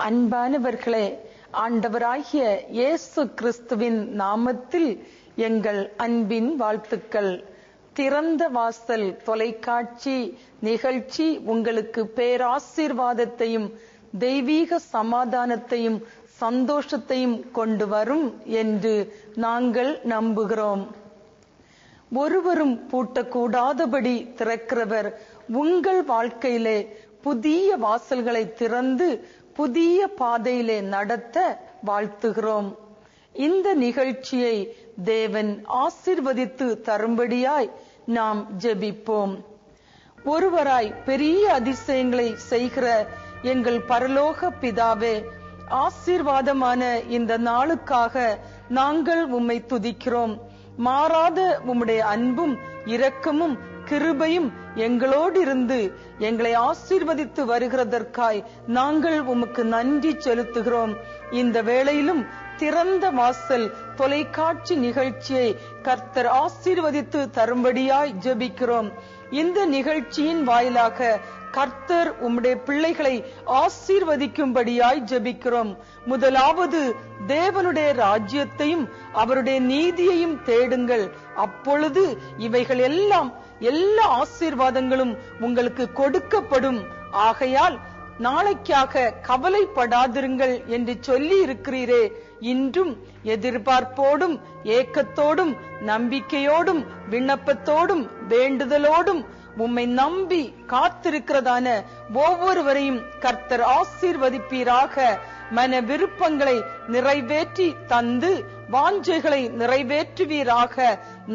அன்பானவர்களே, ஆண்டவராகிய இயேசு கிறிஸ்துவின் நாமத்தில் எங்கள் அன்பின் வாழ்த்துக்கள். திறந்த வாசல் தொலைக்காட்சி நிகழ்ச்சி உங்களுக்கு பேராசீர்வாதத்தையும் தெய்வீக சமாதானத்தையும் சந்தோஷத்தையும் கொண்டு வரும் என்று நாங்கள் நம்புகிறோம். ஒருவரும் பூட்டக்கூடாதபடி திறக்கிறவர் உங்கள் வாழ்க்கையிலே புதிய வாசல்களை திறந்து புதிய பாதையிலே நடத்த வாழ்த்துகிறோம். இந்த நிகழ்ச்சியை தேவன் ஆசீர்வதித்து தரும்படியாய் நாம் ஜெபிப்போம். ஒருவராய் பெரிய அதிசயங்களை செய்கிற எங்கள் பரலோக பிதாவே, ஆசீர்வாதமான இந்த நாளுக்காக நாங்கள் உம்மை துதிக்கிறோம். மாறாத உம்முடைய அன்பும் இரக்கமும் கிருபையும் எங்களோடு இருந்து எங்களை ஆசீர்வதித்து வருகிறதற்காய் நாங்கள் உமக்கு நன்றி செலுத்துகிறோம். இந்த வேளையிலும் திறந்த வாசல் தொலைக்காட்சி நிகழ்ச்சியை கர்த்தர் ஆசீர்வதித்து தரும்படியாய் ஜெபிக்கிறோம். இந்த நிகழ்ச்சியின் வாயிலாக கர்த்தர் உம்முடைய பிள்ளைகளை ஆசீர்வதிக்கும்படியாய் ஜெபிக்கிறோம். முதலாவது தேவனுடைய ராஜ்யத்தையும் அவருடைய நீதியையும் தேடுங்கள், அப்பொழுது இவைகள் எல்லாம் எல்லா ஆசீர்வாதங்களும் உங்களுக்கு கொடுக்கப்படும். ஆகையால் நாளைக்காக கவலைப்படாதிருங்கள் என்று சொல்லி இருக்கிறீரே, இன்றும் எதிர்பார்ப்போடும் ஏக்கத்தோடும் நம்பிக்கையோடும் விண்ணப்பத்தோடும் வேண்டுதலோடும் உம்மை நம்பி காத்திருக்கிறதான ஒவ்வொருவரையும் கர்த்தர் ஆசீர்வதிப்பீராக. மன விருப்பங்களை நிறைவேற்றி தந்து வாஞ்சைகளை நிறைவேற்றுவீராக.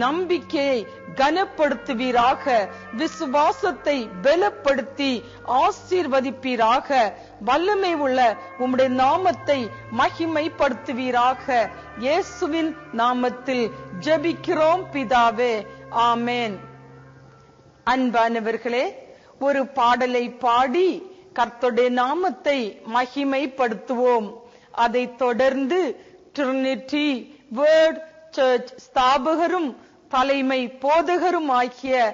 நம்பிக்கையை கனப்படுத்துவீராக. விசுவாசத்தை பலப்படுத்தி ஆசீர்வதிப்பீராக. வல்லமை உள்ள உம்முடைய நாமத்தை மகிமைப்படுத்துவீராக. இயேசுவின் நாமத்தில் ஜெபிக்கிறோம் பிதாவே, ஆமேன். அன்பானவர்களே, ஒரு பாடலை பாடி கர்த்தருடைய நாமத்தை மகிமைப்படுத்துவோம். அதை தொடர்ந்து ட்ரினிட்டி வேர்ட் சர்ச் ஸ்தாபகரும் தலைமை போதகரும் ஆகிய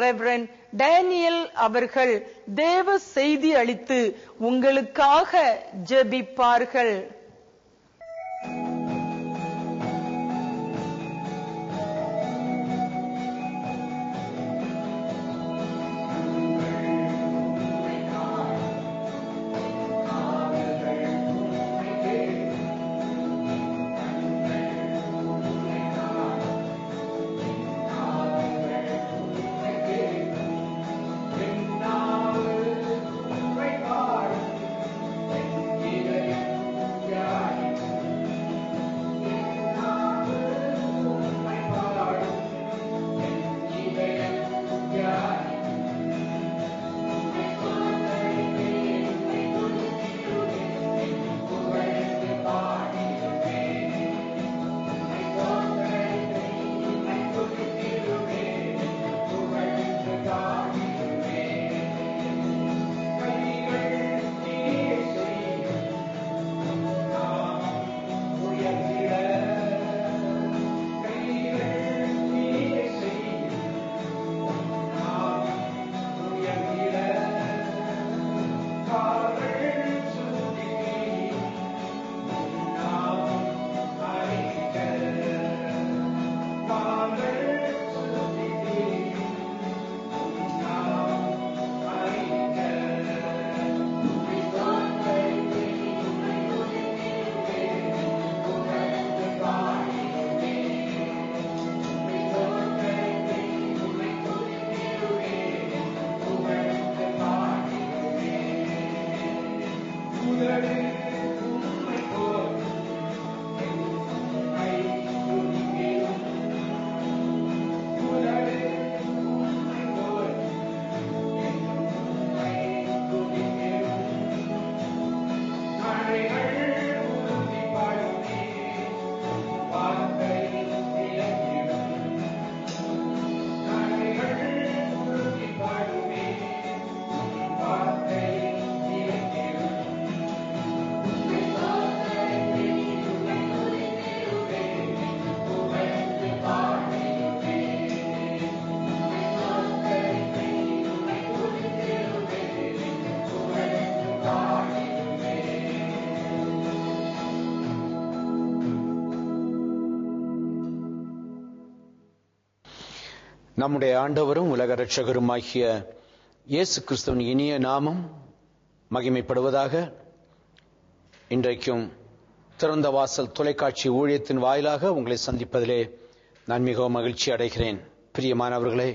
ரெவரண்ட் டேனியல் அவர்கள் தேவ செய்தி அளித்து உங்களுக்காக ஜெபிப்பார்கள். நம்முடைய ஆண்டவரும் உலக இரட்சகருமாகிய இயேசு கிறிஸ்துவின் இனிய நாமம் மகிமைப்படுவதாக. இன்றைக்கும் திறந்த வாசல் தொலைக்காட்சி ஊழியத்தின் வாயிலாக உங்களை சந்திப்பதிலே நான் மிகவும் மகிழ்ச்சி அடைகிறேன். பிரியமானவர்களே,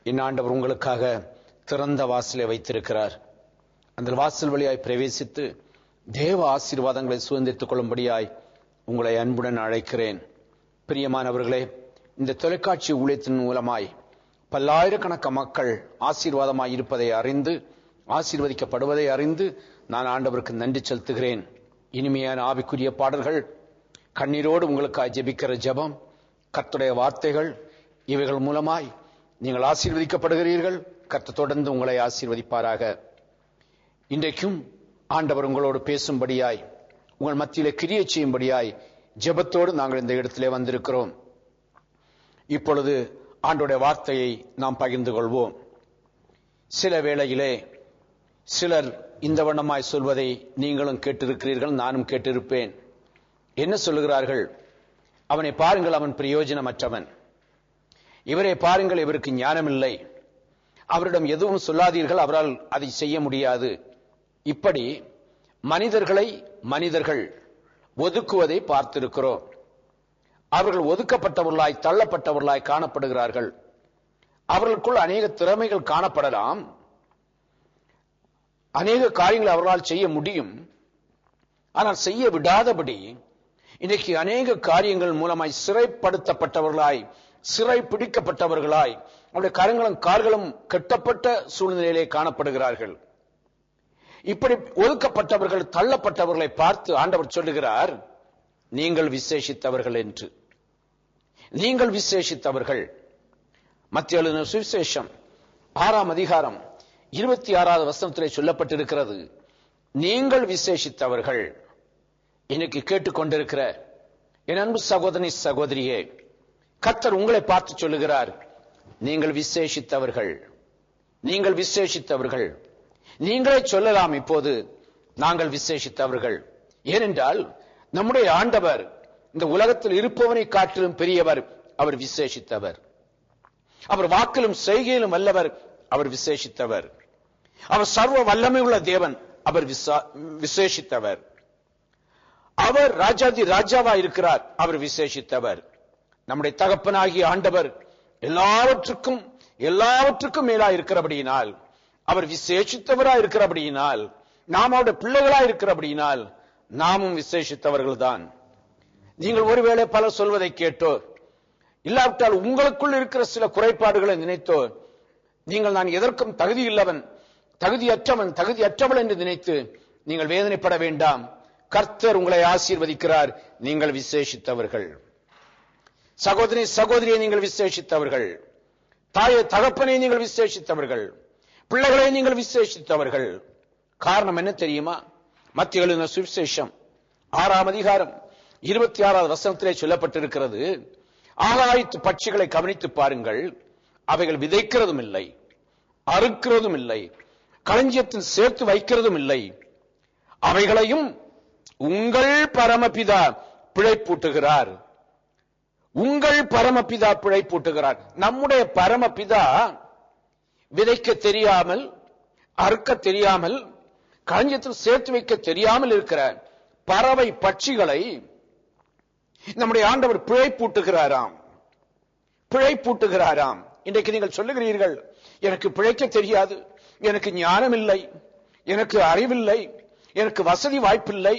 என் ஆண்டவர் உங்களுக்காக திறந்த வாசலை வைத்திருக்கிறார். அந்த வாசல் வழியாய் பிரவேசித்து தேவ ஆசீர்வாதங்களை சுதந்திரித்துக் கொள்ளும்படியாய் உங்களை அன்புடன் அழைக்கிறேன். பிரியமானவர்களே, இந்த தொலைக்காட்சி ஊழியத்தின் மூலமாய் பல்லாயிரக்கணக்கான மக்கள் ஆசீர்வாதமாய் இருப்பதை அறிந்து, ஆசீர்வதிக்கப்படுவதை அறிந்து நான் ஆண்டவருக்கு நன்றி செலுத்துகிறேன். இனிமையான ஆவிக்குரிய பாடல்கள், கண்ணீரோடு உங்களுக்காக ஜெபிக்கிற ஜெபம், கர்த்தருடைய வார்த்தைகள், இவைகள் மூலமாய் நீங்கள் ஆசீர்வதிக்கப்படுகிறீர்கள். கர்த்தர் தொடர்ந்து உங்களை ஆசீர்வதிப்பாராக. இன்றைக்கும் ஆண்டவர் உங்களோடு பேசும்படியாய், உங்கள் மத்தியிலே கிரியை செய்யும்படியாய் ஜெபத்தோடு நாங்கள் இந்த இடத்திலே வந்திருக்கிறோம். இப்பொழுது ஆண்டவருடைய வார்த்தையை நாம் பகிர்ந்து கொள்வோம். சில வேளையிலே சிலர் இந்த வண்ணமாய் சொல்வதை நீங்களும் கேட்டிருக்கிறீர்கள், நானும் கேட்டிருப்பேன். என்ன சொல்லுகிறார்கள்? அவனை பாருங்கள், அவன் பிரயோஜனமற்றவன். இவரை பாருங்கள், இவருக்கு ஞானமில்லை. அவரிடம் எதுவும் சொல்லாதீர்கள், அவரால் அதை செய்ய முடியாது. இப்படி மனிதர்கள் ஒதுக்குவதை பார்த்திருக்கிறோம். அவர்கள் ஒதுக்கப்பட்டவர்களாய், தள்ளப்பட்டவர்களாய் காணப்படுகிறார்கள். அவர்களுக்குள் அநேக திறமைகள் காணப்படலாம், அநேக காரியங்களை அவர்களால் செய்ய முடியும். ஆனால் செய்ய விடாதபடி இன்றைக்கு அநேக காரியங்கள் மூலமாய் சிறைப்படுத்தப்பட்டவர்களாய், சிறை பிடிக்கப்பட்டவர்களாய், அவருடைய கரங்களும் கால்களும் கட்டப்பட்ட சூழ்நிலையிலே காணப்படுகிறார்கள். இப்படி ஒதுக்கப்பட்டவர்கள், தள்ளப்பட்டவர்களை பார்த்து ஆண்டவர் சொல்லுகிறார், நீங்கள் விசேஷித்தவர்கள் என்று. நீங்கள் விசேஷித்தவர்கள். மத்தேயு எழுதின சுவிசேஷம் 6ஆம் அதிகாரம் 26வது வசனத்திலே சொல்லப்பட்டிருக்கிறது, நீங்கள் விசேஷித்தவர்கள். இன்னைக்கு கேட்டுக்கொண்டிருக்கிற என் அன்பு சகோதரி, சகோதரியே, கர்த்தர் உங்களை பார்த்து சொல்லுகிறார், நீங்கள் விசேஷித்தவர்கள், நீங்கள் விசேஷித்தவர்கள். நீங்களே சொல்லலாம் இப்போது, நாங்கள் விசேஷித்தவர்கள். ஏனென்றால் நம்முடைய ஆண்டவர் இந்த உலகத்தில் இருப்பவனை காட்டிலும் பெரியவர். அவர் விசேஷித்தவர். அவர் வாக்கிலும் செய்கையிலும் வல்லவர். அவர் விசேஷித்தவர். அவர் சர்வ வல்லமை உள்ள தேவன். அவர் விசேஷித்தவர். அவர் ராஜாதி ராஜாவா இருக்கிறார். அவர் விசேஷித்தவர். நம்முடைய தகப்பனாகிய ஆண்டவர் எல்லாவற்றுக்கும் மேலா இருக்கிறபடியினால், அவர் விசேஷித்தவரா இருக்கிறபடியினால், நாம் அவருடைய பிள்ளைகளா இருக்கிறபடியினால் நாமும் விசேஷித்தவர்கள் தான். நீங்கள் ஒருவேளை பலர் சொல்வதை கேட்டோ, இல்லாவிட்டால் உங்களுக்குள் இருக்கிற சில குறைபாடுகளை நினைத்தோ, நீங்கள் நான் எதற்கும் தகுதி இல்லவன், தகுதியற்றவள் என்று நினைத்து நீங்கள் வேதனைப்பட வேண்டாம். கர்த்தர் உங்களை ஆசீர்வதிக்கிறார். நீங்கள் விசேஷித்தவர்கள். சகோதரி, சகோதரியை நீங்கள் விசேஷித்தவர்கள். தாயை, தகப்பனை நீங்கள் விசேஷித்தவர்கள். பிள்ளைகளை நீங்கள் விசேஷித்தவர்கள். காரணம் என்ன தெரியுமா? மத்தேயு எழுதின சுவிசேஷம் 6ஆம் அதிகாரம் 26வது வசனத்திலே சொல்லப்பட்டிருக்கிறது, ஆகாயத்து பட்சிகளை கவனித்து பாருங்கள், அவைகள் விதைக்கிறதும் இல்லை, அறுக்கிறதும் இல்லை, களஞ்சியத்தில் சேர்த்து வைக்கிறதும் இல்லை, அவைகளையும் உங்கள் பரமபிதா பிழைப்பூட்டுகிறார். உங்கள் பரமபிதா பிழைப்பூட்டுகிறார். நம்முடைய பரமபிதா விதைக்க தெரியாமல், அறுக்க தெரியாமல், களஞ்சியத்தில் சேர்த்து வைக்க தெரியாமல் இருக்கிற பறவை பட்சிகளை நம்முடைய ஆண்டவர் பிழைப்பூட்டுகிறாராம். பிழைப்பூட்டுகிறாராம். இன்றைக்கு நீங்கள் சொல்லுகிறீர்கள், எனக்கு பிழைக்க தெரியாது, எனக்கு ஞானம் இல்லை, எனக்கு அறிவில்லை, எனக்கு வசதி வாய்ப்பில்லை,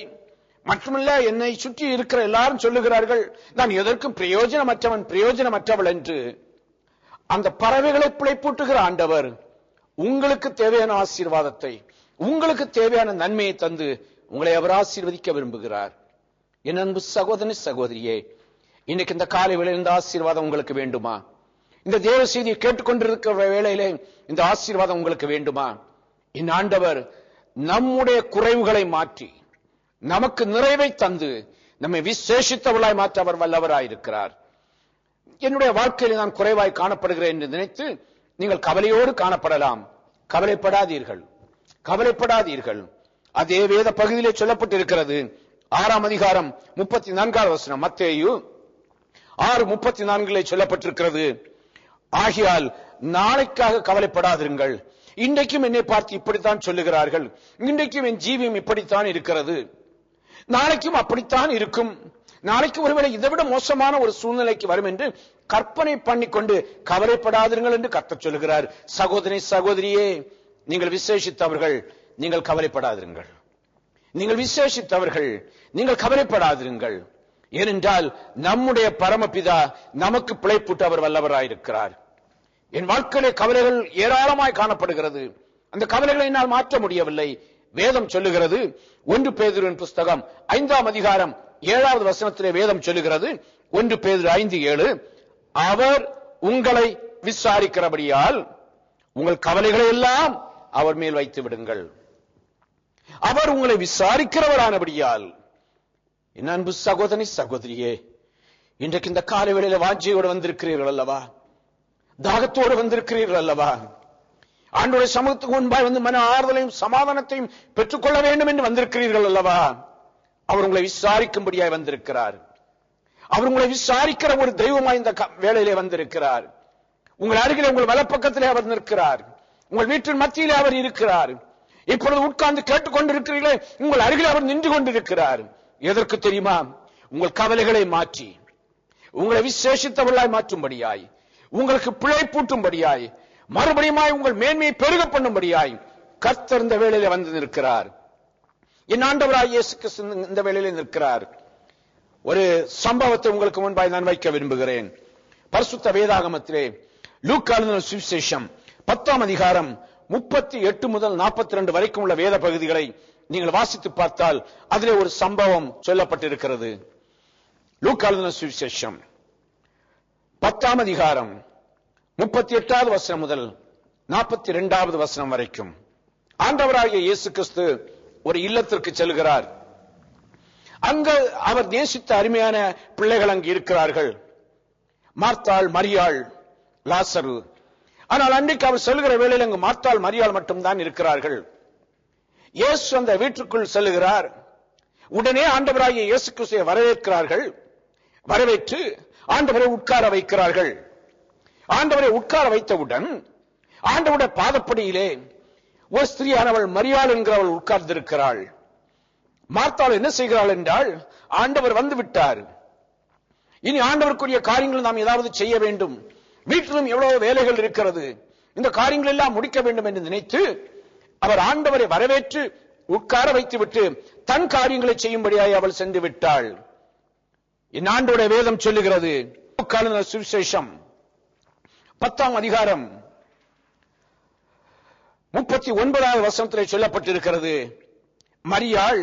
மட்டுமல்ல என்னை சுற்றி இருக்கிற எல்லாரும் சொல்லுகிறார்கள் நான் எதற்கும் பிரயோஜனமற்றவள் என்று. அந்த பறவைகளை பிழைப்பூட்டுகிற ஆண்டவர் உங்களுக்கு தேவையான ஆசீர்வாதத்தை, உங்களுக்கு தேவையான நன்மையை தந்து உங்களை அவர் ஆசீர்வதிக்க விரும்புகிறார். என் அன்பு சகோதரி, சகோதரியே, இன்னைக்கு இந்த காலை வேளையில் இந்த ஆசீர்வாதம் உங்களுக்கு வேண்டுமா? இந்த தேவ செய்தியை கேட்டுக்கொண்டிருக்கிற வேளையிலே இந்த ஆசீர்வாதம் உங்களுக்கு வேண்டுமா? என் ஆண்டவர் நம்முடைய குறைவுகளை மாற்றி நமக்கு நிறைவை தந்து நம்மை விசேஷித்தவர்களாய் மாற்ற அவர் வல்லவராயிருக்கிறார். என்னுடைய வாழ்க்கையில் நான் குறைவாய் காணப்படுகிறேன் என்று நினைத்து நீங்கள் கவலையோடு காணப்படலாம். கவலைப்படாதீர்கள், கவலைப்படாதீர்கள். அதே வேத பகுதியிலே சொல்லப்பட்டிருக்கிறது, 6ஆம் அதிகாரம் 34வது வசனம், மத்தேயு 6:34 சொல்லப்பட்டிருக்கிறது, ஆகையால் நாளைக்காக கவலைப்படாதிருங்கள். இன்றைக்கும் என்னை பார்த்து இப்படித்தான் சொல்லுகிறார்கள், இன்றைக்கும் என் ஜீவியம் இப்படித்தான் இருக்கிறது, நாளைக்கும் அப்படித்தான் இருக்கும், நாளைக்கு ஒருவேளை இதைவிட மோசமான ஒரு சூழ்நிலைக்கு வரும் என்று கற்பனை பண்ணிக்கொண்டு கவலைப்படாதீர்கள் என்று கர்த்தர் சொல்லுகிறார். சகோதரி சகோதரியே, நீங்கள் விசேஷித்தவர்கள், நீங்கள் கவலைப்படாதீர்கள். நீங்கள் விசேஷித்தவர்கள், நீங்கள் கவலைப்படாதீர்கள். ஏனென்றால் நம்முடைய பரமபிதா நமக்கு பிழைப்பூட்ட அவர் வல்லவராயிருக்கிறார். என் வாழ்க்கையிலே கவலைகள் ஏராளமாய் காணப்படுகிறது. அந்த கவலைகளை என்னால் மாற்ற முடியவில்லை. வேதம் சொல்லுகிறது, 1 பேதுருவின் புஸ்தகம் 5ஆம் அதிகாரம் 7வது வசனத்திலே வேதம் சொல்லுகிறது, 1 பேதுரு 5:7, அவர் உங்களை விசாரிக்கிறபடியால் உங்கள் கவலைகளை எல்லாம் அவர் மேல் வைத்து விடுங்கள். அவர் உங்களை விசாரிக்கிறவரானபடியால். என் அன்பு சகோதரி சகோதரியே, இன்றைக்கு இந்த காலை வேளையில வாஞ்சையோடு வந்திருக்கிறீர்கள் அல்லவா? தாகத்தோடு வந்திருக்கிறீர்கள் அல்லவா? ஆண்டவருடைய சமூகத்துக்கு முன்பாய் வந்து மன ஆறுதலையும் சமாதானத்தையும் பெற்றுக்கொள்ள வேண்டும் என்று வந்திருக்கிறீர்கள் அல்லவா? அவர் உங்களை விசாரிக்கும்படியாய் வந்திருக்கிறார். அவர் உங்களை விசாரிக்கிற ஒரு தெய்வமாய் இந்த வேளையிலே வந்திருக்கிறார். உங்கள் அருகிலே, உங்கள் வலப்பக்கத்திலே அவர் நிற்கிறார். உங்கள் வீட்டின் மத்தியிலே அவர் இருக்கிறார். இப்பொழுது உட்கார்ந்து கேட்டுக்கொண்டிருக்கிறீர்களே, உங்கள் அருகில் அவர் நின்று கொண்டிருக்கிறார். எதற்கு தெரியுமா? உங்கள் கவலைகளை மாற்றி உங்களை விசேஷித்தவர்களாய் மாற்றும்படியாய், உங்களுக்கு பிழைப்பூட்டும்படியாய், மறுபடியும் உங்கள் மேன்மையை பெருக பண்ணும்படியாய் கர்த்தர் இந்த வேளையிலே வந்து நிற்கிறார். என் ஆண்டவராய் இயேசு கிறிஸ்து இந்த வேளையிலே நிற்கிறார். ஒரு சம்பவத்தை உங்களுக்கு முன்பாய் நான் வைக்க விரும்புகிறேன். பரிசுத்த வேதாகமத்திலே லூக்கா எழுதின சுவிசேஷம் 10ஆம் அதிகாரம் 38 முதல் 42 வரைக்கும் உள்ள வேத பகுதிகளை நீங்கள் வாசித்து பார்த்தால் அதிலே ஒரு சம்பவம் சொல்லப்பட்டிருக்கிறது. லூக்கா எழுதின சுவிசேஷம் 10ஆம் அதிகாரம் 38வது வசனம் முதல் 42வது வசனம் வரைக்கும். ஆண்டவராகிய இயேசு கிறிஸ்து ஒரு இல்லத்திற்கு செல்கிறார். அங்கு அவர் நேசித்த அருமையான பிள்ளைகள் அங்கு இருக்கிறார்கள், மார்த்தாள், மரியாள், லாசரு. ஆனால் அன்றைக்கு அவர் செல்கிற வேளையில் அங்கு மார்த்தாள், மரியாள் மட்டும்தான் இருக்கிறார்கள். இயேசு அந்த வீட்டுக்குள் செல்கிறார். உடனே ஆண்டவராகிய இயேசு கிறிஸ்துவை வரவேற்கிறார்கள். வரவேற்று ஆண்டவரை உட்கார வைக்கிறார்கள். ஆண்டவரை உட்கார வைத்தவுடன் ஆண்டவருடைய பாதப்படியிலே ஒரு ஸ்திரீயானவள் மரியாள் என்கிறவள் உட்கார்ந்திருக்கிறாள். மார்த்தாள் என்ன செய்கிறாள் என்றால், ஆண்டவர் வந்து விட்டார், இனி ஆண்டவருக்குரிய காரியங்கள் நாம் ஏதாவது செய்ய வேண்டும், வீட்டிலும் எவ்வளவு வேலைகள் இருக்கிறது, இந்த காரியங்கள் எல்லாம் முடிக்க வேண்டும் என்று நினைத்து அவர் ஆண்டவரை வரவேற்று உட்கார வைத்துவிட்டு தன் காரியங்களை செய்யும்படியாய் அவள் சென்று விட்டாள். என் ஆண்டவருடைய வேதம் சொல்லுகிறது, சுவிசேஷம் 10ஆம் அதிகாரம் 39வது வசனத்திலே சொல்லப்பட்டிருக்கிறது, மரியாள்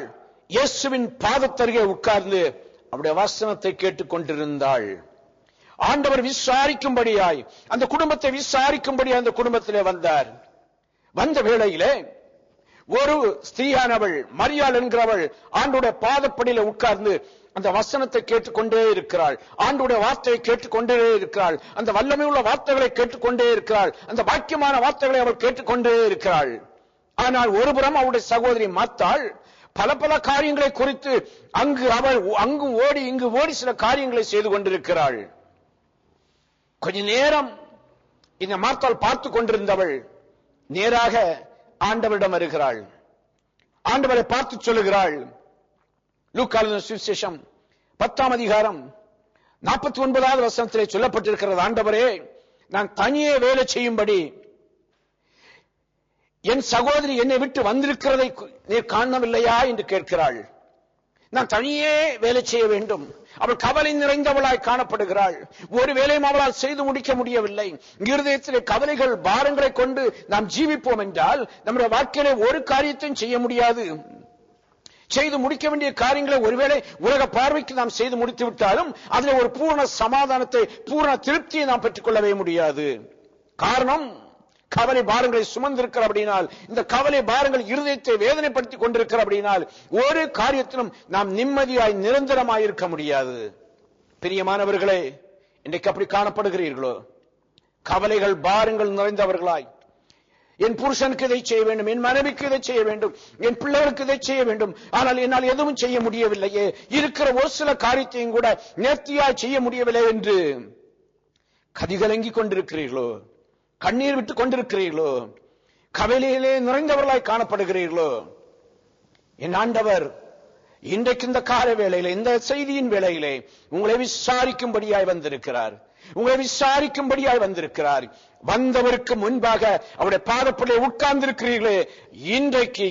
இயேசுவின் பாதத்தருகே உட்கார்ந்து அவருடைய வசனத்தை கேட்டுக் கொண்டிருந்தாள். ஆண்டவர் விசாரிக்கும்படியாய், அந்த குடும்பத்தை விசாரிக்கும்படியாய் அந்த குடும்பத்திலே வந்தார். வந்த வேளையிலே ஒரு ஸ்திரீயானவள், மரியாள் என்கிறவள், ஆண்டவருடைய பாதப்படியில உட்கார்ந்து அந்த வசனத்தை கேட்டுக்கொண்டே இருக்கிறாள். ஆண்டவருடைய வார்த்தையை கேட்டுக்கொண்டே இருக்கிறாள். அந்த வல்லமை உள்ள வார்த்தைகளை கேட்டுக்கொண்டே இருக்கிறாள். அந்த பாக்கியமான வார்த்தைகளை அவள் கேட்டுக்கொண்டே இருக்கிறாள். ஆனால் ஒருபுறம் அவருடைய சகோதரி மார்த்தாள் பல பல காரியங்களை குறித்து அங்கு ஓடி இங்கு ஓடி சில காரியங்களை செய்து கொண்டிருக்கிறாள். கொஞ்ச நேரம் இந்த மார்த்தாள் பார்த்து கொண்டிருந்தவள் நேராக ஆண்டவரிடம் வருகிறாள். ஆண்டவரை பார்த்து சொல்லுகிறாள். லூக்கா எழுதின சுவிசேஷம் 10ஆம் அதிகாரம் 49வது வசனத்திலே சொல்லப்பட்டிருக்கிறது, ஆண்டவரே, நான் தனியே வேலை செய்யும்படி என் சகோதரி என்னை விட்டு வந்திருக்கிறதை நீர் காணவில்லையா என்று கேட்கிறாள். நான் தனியே வேலை செய்ய வேண்டும். அவள் கவலை நிறைந்தவளாய் காணப்படுகிறாள். ஒரு வேலையும் அவளால் செய்து முடிக்க முடியவில்லை. இருதயத்திலே கவலைகள், பாரங்களை கொண்டு நாம் ஜீவிப்போம் என்றால் நம்முடைய வாழ்க்கையிலே ஒரு காரியத்தையும் செய்ய முடியாது. செய்து முடிக்க வேண்டிய காரியங்களை ஒருவேளை உலக பார்வைக்கு நாம் செய்து முடித்து விட்டாலும் அதில் ஒரு பூர்ண சமாதானத்தை, பூர்ண திருப்தியை நாம் பெற்றுக்கொள்ளவே முடியாது. காரணம், கவலை பாரங்களை சுமந்திருக்கிற அப்படினால், இந்த கவலை பாரங்கள் இருதயத்தை வேதனைப்படுத்திக் கொண்டிருக்கிற அப்படினால் ஒரு காரியத்திலும் நாம் நிம்மதியாய் நிரந்தரமாய் இருக்க முடியாது. பிரியமானவர்களே, இன்றைக்கு அப்படி காணப்படுகிறீர்களோ? கவலைகள் பாரங்கள் நிறைந்தவர்களாய், என் புருஷனுக்கு இதை செய்ய வேண்டும், என் மனைவிக்கு இதை செய்ய வேண்டும், என் பிள்ளைகளுக்கு இதை செய்ய வேண்டும், ஆனால் என்னால் எதுவும் செய்ய முடியவில்லையே, இருக்கிற ஒரு சில காரியத்தையும் கூட நேர்த்தியாய் செய்ய முடியவில்லை என்று கதிகலங்கி கொண்டிருக்கிறீர்களோ? கண்ணீர் விட்டுக் கொண்டிருக்கிறீர்களோ? கவலையிலே நிறைந்தவர்களாய் காணப்படுகிறீர்களோ? என் ஆண்டவர் இன்றைக்கு இந்த கால வேளையிலே, இந்த செய்தியின் வேளையிலே உங்களை விசாரிக்கும்படியாய் வந்திருக்கிறார். உங்களை விசாரிக்கும்படியாய் வந்திருக்கிறார். வந்தவருக்கு முன்பாக அவருடைய பாதப்படியே உட்கார்ந்திருக்கிறீர்களே, இன்றைக்கு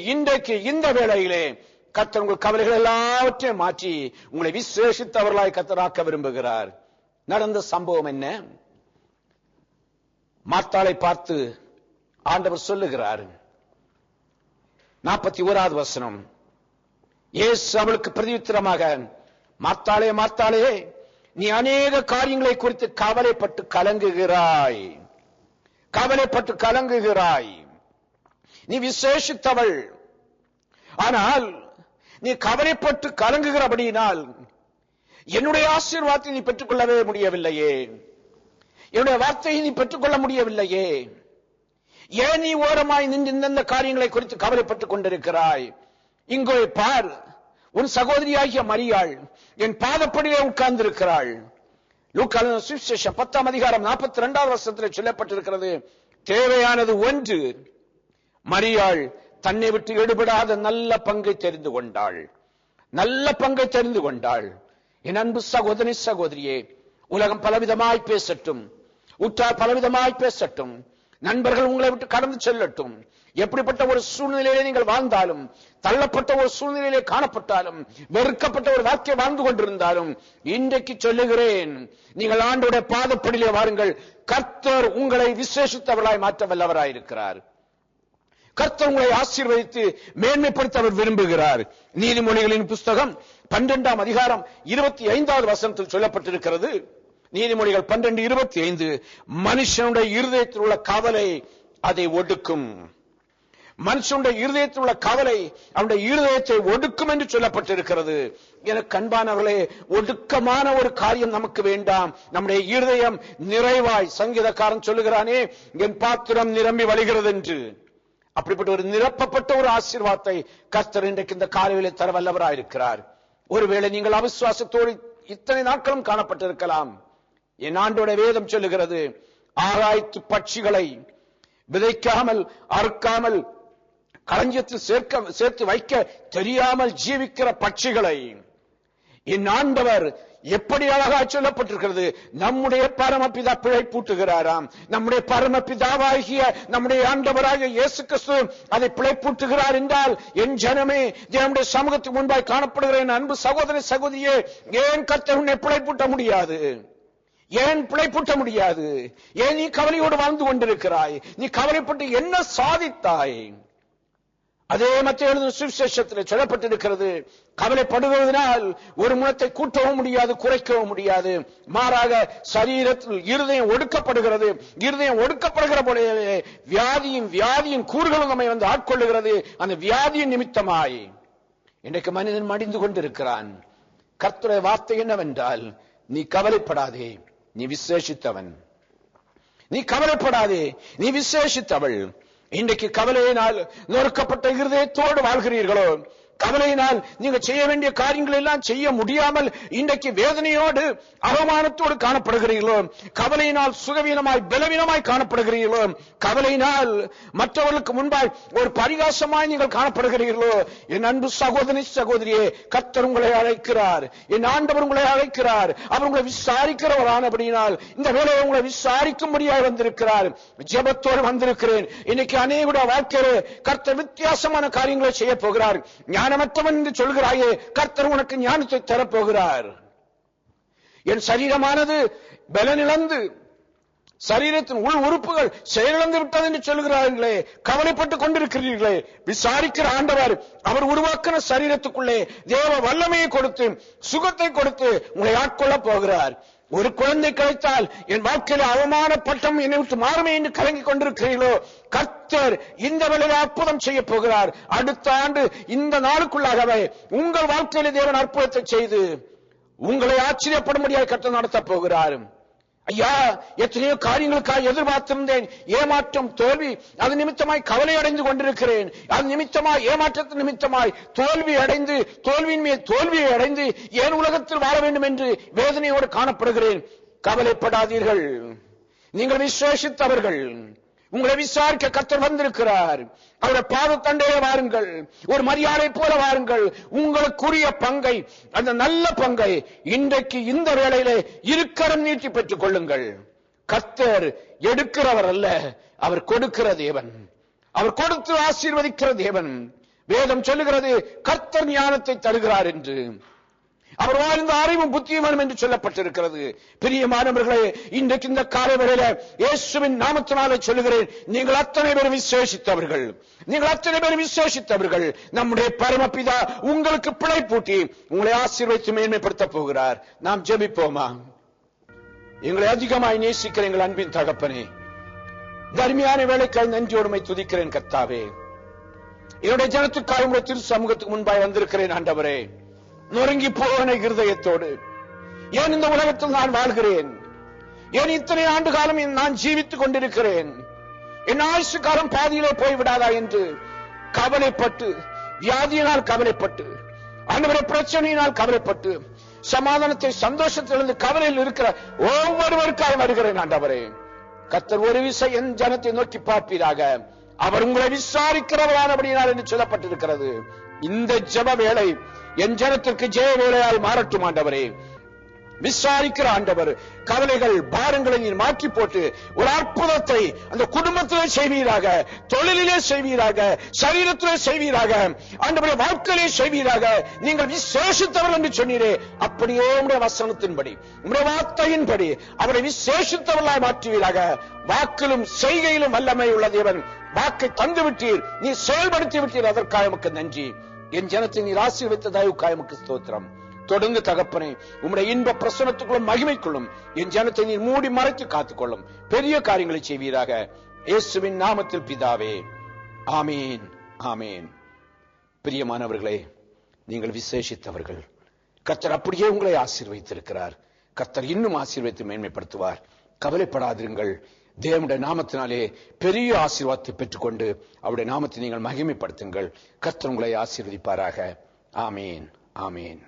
இந்த வேளையிலே கர்த்தர் உங்கள் கவலைகள் எல்லாவற்றையும் மாற்றி உங்களை விசேஷித்தவர்களாய் கர்த்தராக்க விரும்புகிறார். நடந்த சம்பவம் என்ன? மார்த்தாளை பார்த்து ஆண்டவர் சொல்லுகிறார். 41வது வசனம். இயேசு அவளுக்கு பிரதியுத்தரமாக, மார்த்தாளே மார்த்தாளே, நீ அநேக காரியங்களை குறித்து கவலைப்பட்டு கலங்குகிறாய். நீ விசேஷித்தவள். ஆனால் நீ கவலைப்பட்டு கலங்குகிறபடியினால் என்னுடைய ஆசீர்வாதத்தை நீ பெற்றுக்கொள்ளவே முடியவில்லையே, என்னுடைய வார்த்தையை நீ பெற்றுக்கொள்ள முடியவில்லையே. ஏன் நீ ஓரமாய் நின்று இந்த காரியங்களை குறித்து கவலைப்பட்டுக் கொண்டிருக்கிறாய்? இங்கே பார், உன் சகோதரியாகிய மரியாள் என் பாதப்படியிலே உட்கார்ந்திருக்கிறாள். லூக்கா சுவிசேஷம் 10ஆம் அதிகாரம் 42வது வசனத்தில் சொல்லப்பட்டிருக்கிறது. தேவையானது ஒன்று. மரியாள் தன்னை விட்டு எடுபடாத நல்ல பங்கை தெரிந்து கொண்டாள். என் அன்பு சகோதரி சகோதரியே, உலகம் பலவிதமாய் பேசட்டும், உற்றார் பலவிதமாய் பேசட்டும், நண்பர்கள் உங்களை விட்டு கடந்து செல்லட்டும், எப்படிப்பட்ட ஒரு சூழ்நிலையிலே நீங்கள் வாழ்ந்தாலும், தள்ளப்பட்ட ஒரு சூழ்நிலையிலே காணப்பட்டாலும், வெறுக்கப்பட்ட ஒரு வாழ்க்கை வாழ்ந்து கொண்டிருந்தாலும், இன்றைக்கு சொல்லுகிறேன், நீங்கள் ஆண்டவருடைய பாதப்படியிலே வாருங்கள். கர்த்தர் உங்களை விசேஷித்தவர்களாய் மாற்ற வல்லவராயிருக்கிறார். கர்த்தர் உங்களை ஆசீர்வதித்து மேன்மைப்படுத்த அவர் விரும்புகிறார். நீதிமொழிகளின் புஸ்தகம் 12ஆம் அதிகாரம் 25வது வசனத்தில் சொல்லப்பட்டிருக்கிறது. நீதிமொழிகள் 12:25, மனுஷனுடைய இருதயத்தில் உள்ள கவலை அதை ஒடுக்கும். மனுஷனுடைய இருதயத்தில் உள்ள கவலை அவனுடைய இருதயத்தை ஒடுக்கும் என்று சொல்லப்பட்டிருக்கிறது. எனக்கு அன்பானவர்களே, ஒடுக்கமான ஒரு காரியம் நமக்கு வேண்டாம். நம்முடைய இருதயம் நிறைவாய், சங்கீதக்காரன் சொல்லுகிறானே, என் பாத்திரம் நிரம்பி வழிகிறது என்று. அப்படிப்பட்ட ஒரு நிரப்பப்பட்ட ஒரு ஆசீர்வாதத்தை கர்த்தர் இன்றைக்கு இந்த காலையிலே தர வல்லவராயிருக்கிறார். ஒருவேளை நீங்கள் அவிசுவாசத்தோடு இத்தனை நாட்களும் காணப்பட்டிருக்கலாம். என் ஆண்டோட வேதம் சொல்லுகிறது, ஆகாயத்து பட்சிகளை விதைக்காமல் அறுக்காமல் களஞ்சியத்தில் சேர்த்து வைக்க தெரியாமல் ஜீவிக்கிற பட்சிகளை என் ஆண்டவர் எப்படி அழகா சொல்லப்பட்டிருக்கிறது. நம்முடைய பரமபிதா பிழைப்பூட்டுகிறாராம். நம்முடைய பரமபிதாவாகிய நம்முடைய ஆண்டவராகிய இயேசு கிறிஸ்து அதை பிழைப்பூட்டுகிறார் என்றால், என் ஜனமே, நம்முடைய சமூகத்துக்கு முன்பாய் காணப்படுகிற என் அன்பு சகோதர சகோதரியே, ஏன் கர்த்தர் உன்னை பிழைப்பூட்ட முடியாது? ஏன் பிழைப்பூட்ட முடியாது? ஏன் நீ கவலையோடு வாழ்ந்து கொண்டிருக்கிறாய்? நீ கவலைப்பட்டு என்ன சாதித்தாய்? அதே மத்திய எழுதின சுவிசேஷத்தில் சொல்லப்பட்டிருக்கிறது, கவலைப்படுவதனால் ஒரு முகத்தை கூட்டவும் முடியாது, குறைக்கவும் முடியாது. மாறாக சரீரத்தில் இருதயம் ஒடுக்கப்படுகிறது. இருதயம் ஒடுக்கப்படுகிற போலவே வியாதியின் கூறுகளும் நம்மை வந்து ஆட்கொள்ளுகிறது. அந்த வியாதியின் நிமித்தமாய் இன்றைக்கு மனிதன் மடிந்து கொண்டிருக்கிறான். கர்த்தருடைய வார்த்தை என்னவென்றால், நீ கவலைப்படாதே, நீ விசேஷித்தவன். நீ கவலைப்படாதே, நீ விசேஷித்தவள். இன்றைக்கு கவலையினால் நொறுக்கப்பட்ட இருதயத்தோடு வாழ்கிறீர்களோ? கவலையினால் நீங்க செய்ய வேண்டிய காரியங்கள் எல்லாம் செய்ய முடியாமல் இன்றைக்கு வேதனையோடு அவமானத்தோடு காணப்படுகிறீர்களோ? கவலையினால் சுகவீனமாய் பலவீனமாய் காணப்படுகிறீர்களோ? கவலையினால் மற்றவர்களுக்கு முன்பாய் ஒரு பரிகாசமாய் நீங்கள் காணப்படுகிறீர்களோ? என் அன்பு சகோதரி சகோதரியே, கர்த்தர் உங்களை அழைக்கிறார். என் ஆண்டவர் உங்களை அழைக்கிறார். அவர் உங்களை விசாரிக்கிறவரானபடியினால் இந்த வேலையை உங்களை விசாரிக்கும்படியாய் வந்திருக்கிறார். ஜெபத்தோடு வந்திருக்கிறேன். இன்னைக்கு அநேக வாழ்க்கையிலே கர்த்தர் வித்தியாசமான காரியங்களை செய்ய போகிறார். ஞானமற்றவன் என்று சொல்கிறாயே, கர்த்தர் உனக்கு ஞானத்தை தரப்போகிறார். என் சரீரமானது பலனிழந்து, சரீரத்தின் உள் உறுப்புகள் செயலிழந்து விட்டது என்று சொல்கிறார்களே, கவலைப்பட்டுக் கொண்டிருக்கிறீர்களே, விசாரிக்கிற ஆண்டவர் அவர் உருவாக்கின சரீரத்துக்குள்ளே தேவ வல்லமையை கொடுத்து, சுகத்தை கொடுத்து உங்களை ஆட்கொள்ள போகிறார். ஒரு குழந்தை கிடைத்தால் என் வாழ்க்கையில் அவமான பட்டம் என்னை விட்டு மாறுமே என்று கலங்கிக் கொண்டிருக்கிறீர்களோ? கர்த்தர் இந்த வேளையில் அற்புதம் செய்ய போகிறார். அடுத்த ஆண்டு இந்த நாளுக்குள்ளாகவே உங்கள் வாழ்க்கையில தேவன் அற்புதத்தை செய்து உங்களை ஆச்சரியப்படும்படியாக கர்த்தர் நடத்த போகிறார். ஐயா, எத்தனையோ காரியங்களுக்காக எதிர்பார்த்திருந்தேன். ஏமாற்றம், தோல்வி, அது நிமித்தமாய் கவலை அடைந்து கொண்டிருக்கிறேன். அது நிமித்தமாய், ஏமாற்றத்தின் நிமித்தமாய் தோல்வி அடைந்து, தோல்வியின் மேல் தோல்வியை அடைந்து ஏன் உலகத்தில் வாழ வேண்டும் என்று வேதனையோடு காணப்படுகிறேன். கவலைப்படாதீர்கள். நீங்கள் விசேஷித்தவர்கள். உங்களை விசாரிக்க கர்த்தர் வந்திருக்கிறார். அவருடைய பாதத்தண்டையே வாருங்கள், ஒரு மரியாதை போல வாருங்கள். உங்களுக்குரிய பங்கை, அந்த நல்ல பங்கை இன்றைக்கு இந்த வேளையிலே இருக்கரம் நீட்டி பெற்றுக் கொள்ளுங்கள். கர்த்தர் எடுக்கிறவர் அல்ல, அவர் கொடுக்கிற தேவன். அவர் கொடுத்து ஆசீர்வதிக்கிற தேவன். வேதம் சொல்லுகிறது கர்த்தர் ஞானத்தை தருகிறார் என்று. அவர் வாழ்ந்த அறிவும் புத்தியும் என்று சொல்லப்பட்டிருக்கிறது. பிரியமானவர்களே, இன்றைக்கு இந்த காலை வேளையில இயேசுவின் நாமத்தினாலே சொல்லுகிறேன், நீங்கள் அத்தனை பேரும் விசேஷித்தவர்கள். நீங்கள் அத்தனை பேரும் விசேஷித்தவர்கள். நம்முடைய பரமபிதா உங்களுக்கு பிழை பூட்டி உங்களை ஆசீர்வதித்து மேன்மைப்படுத்த போகிறார். நாம் ஜெபிப்போமா? எங்களை அதிகமாய் நேசிக்கிற எங்கள் அன்பின் தகப்பனே, தர்மியான வேலைக்காய் நன்றியோடுமை துதிக்கிறேன். கர்த்தாவே, என்னுடைய ஜனத்துக்காக உங்களுடைய திரு சமூகத்துக்கு முன்பாய் வந்திருக்கிறேன். ஆண்டவரே, நொறுங்கி போன இருதயத்தோடு, ஏன் இந்த உலகத்தில் நான் வாழ்கிறேன்? ஏன் இத்தனை ஆண்டு காலம் நான் ஜீவித்துக் கொண்டிருக்கிறேன்? என் ஆயுசு காலம் பாதியிலே போய்விடாதா என்று கவலைப்பட்டு, வியாதியினால் கவலைப்பட்டு, ஆண்டவரே பிரச்சனையினால் கவலைப்பட்டு, சமாதானத்தை சந்தோஷத்திலிருந்து கவலையில் இருக்கிற ஒவ்வொருவருக்காக வருகிறேன். ஆண்டவரே, கர்த்தர் ஒரு விசை என் ஜனத்தை நோக்கி பார்ப்பீராக. அவர் உங்களை விசாரிக்கிறவரானபடியார் என்று சொல்லப்பட்டிருக்கிறது. இந்த ஜெப வேளை என் ஜனத்திற்கு ஜெய வேளையாய் மாறட்டும். ஆண்டவரே, விசாரிக்கிற ஆண்டவர், கவலைகள் பாரங்களை நீர் மாற்றி போட்டு ஒரு அற்புதத்தை அந்த குடும்பத்திலே செய்வீராக, தொழிலிலே செய்வீராக, சரீரத்திலே செய்வீராக, ஆண்டவரே வாழ்க்கையிலே செய்வீராக. நீங்கள் விசேஷித்தவர் என்று சொன்னீரே, அப்படியே உடைய வசனத்தின்படி, உடைய வார்த்தையின்படி அவரை விசேஷித்தவர்களாய் மாற்றுவீராக. வாக்கிலும் செய்கையிலும் வல்லமை உள்ள தேவன், வாக்கை தந்து விட்டீர், நீ செயல்படுத்தி விட்டீர். அதற்காக உமக்கு நன்றி. என் ஜனத்தை நீர் ஆசீர்வதித்த தயவுக்காக உமக்கு ஸ்தோத்திரம். தொடர்ந்து தகப்பனே, உம்முடைய இன்ப பிரசன்னத்துக்குள்ளும் மகிமைக்குள்ளும் என் ஜனத்தை நீர் மூடி மறைத்து காத்துக்கொள்ளும். பெரிய காரியங்களை செய்வீராக. இயேசுவின் நாமத்தில் பிதாவே, ஆமீன், ஆமீன். பிரியமானவர்களே, நீங்கள் விசேஷித்தவர்கள். கர்த்தர் அப்படியே உங்களை ஆசீர்வதித்திருக்கிறார். கர்த்தர் இன்னும் ஆசீர்வதித்து மேன்மைப்படுத்துவார். கவலைப்படாதிருங்கள். தேவனுடைய நாமத்தினாலே பெரிய ஆசீர்வாதத்தை பெற்றுக்கொண்டு அவருடைய நாமத்தை நீங்கள் மகிமைப்படுத்துங்கள். கர்த்தர் உங்களை ஆசீர்வதிப்பாராக. ஆமீன், ஆமீன்.